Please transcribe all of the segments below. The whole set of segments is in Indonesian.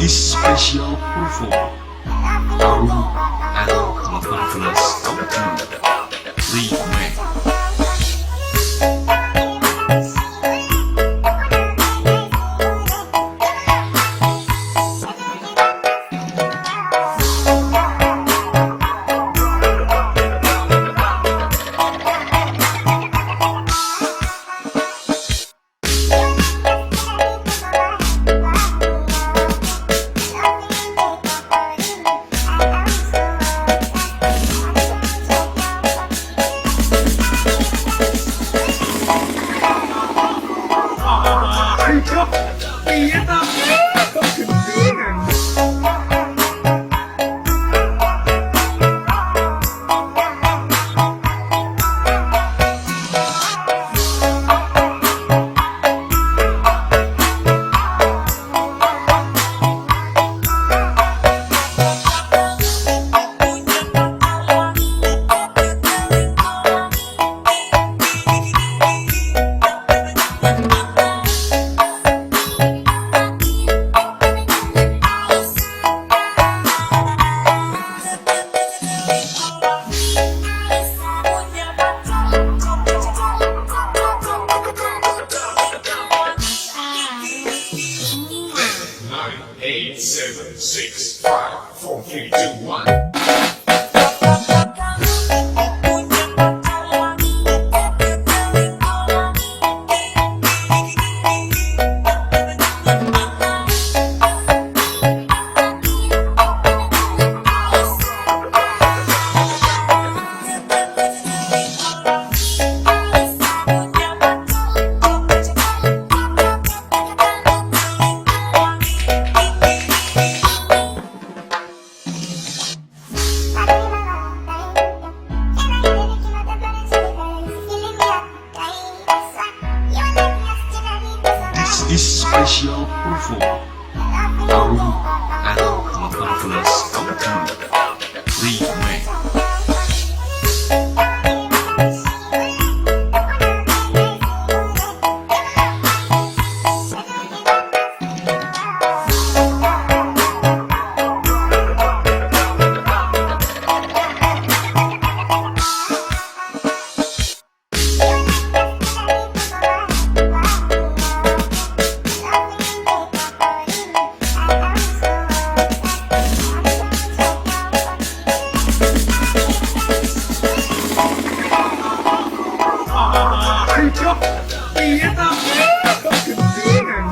is special perform Arum and Marvelous Remake. Iya tapi kok gendungan. Eight, seven, six, five, four, three, two, one. Is special perform Arum and Marvelous Remake. Iya tapi kok gendungan.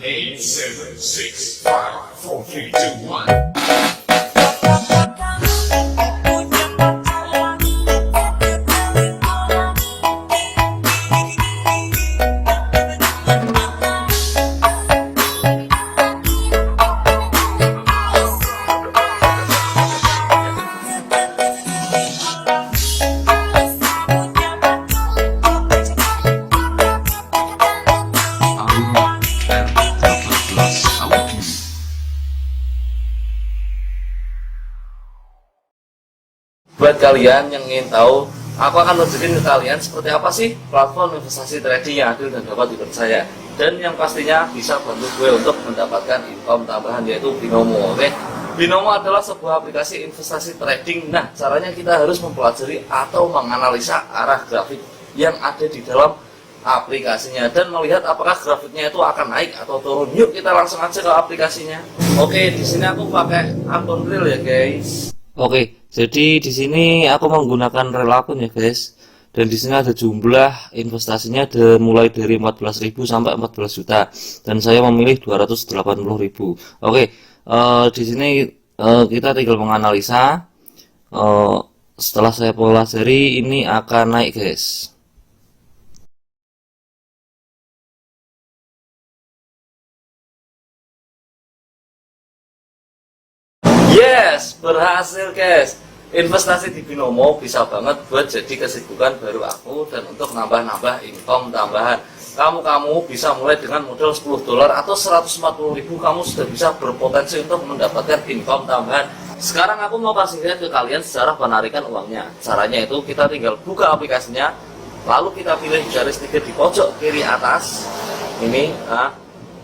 Eight, seven, six, five, four, three, two, one. Buat kalian yang ingin tahu, aku akan tunjukin ke kalian seperti apa sih platform investasi trading yang adil dan dapat dipercaya, dan yang pastinya bisa bantu gue untuk mendapatkan income tambahan, yaitu Binomo. Oke, Binomo adalah sebuah aplikasi investasi trading. Nah, caranya kita harus mempelajari atau menganalisa arah grafik yang ada di dalam aplikasinya dan melihat apakah grafiknya itu akan naik atau turun. Yuk kita langsung aja ke aplikasinya. Oke, di sini aku pakai akun real ya guys. Oke, jadi di sini aku menggunakan real akun ya guys. Dan di sini ada jumlah investasinya mulai dari 14.000 sampai 14 juta. Dan saya memilih 280.000. Oke, Di sini kita tinggal menganalisa. Setelah saya pelajari, ini akan naik, guys. Yes, berhasil, guys. Investasi di binomo bisa banget buat jadi kesibukan baru aku dan untuk nambah-nambah income tambahan. Kamu bisa mulai dengan modal $10 atau 140.000, kamu sudah bisa berpotensi untuk mendapatkan income tambahan. Sekarang aku mau kasih lihat ke kalian secara penarikan uangnya. Caranya itu kita tinggal buka aplikasinya, lalu kita pilih garis 3 di pojok kiri atas ini,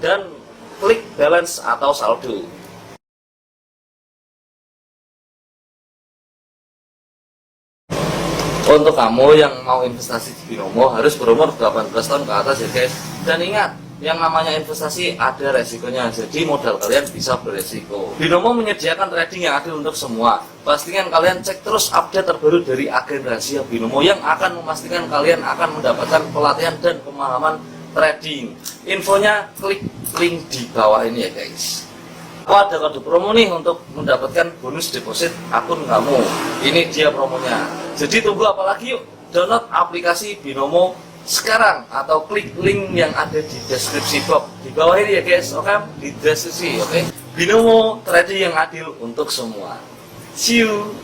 dan klik balance atau saldo. Untuk kamu yang mau investasi di binomo harus berumur 18 tahun ke atas ya, guys. Dan ingat, yang namanya investasi ada resikonya, jadi modal kalian bisa beresiko. Binomo menyediakan trading yang adil untuk semua. Pastikan kalian cek terus update terbaru dari agen rahasia binomo yang akan memastikan kalian akan mendapatkan pelatihan dan pemahaman trading. Infonya klik link di bawah ini ya, guys. Ada kode promo nih untuk mendapatkan bonus deposit akun kamu. Ini dia promonya. Jadi tunggu apa lagi, yuk download aplikasi binomo sekarang atau klik link yang ada di deskripsi box di bawah ini ya, guys. Oke, di deskripsi. Oke, binomo trading yang adil untuk semua. See you.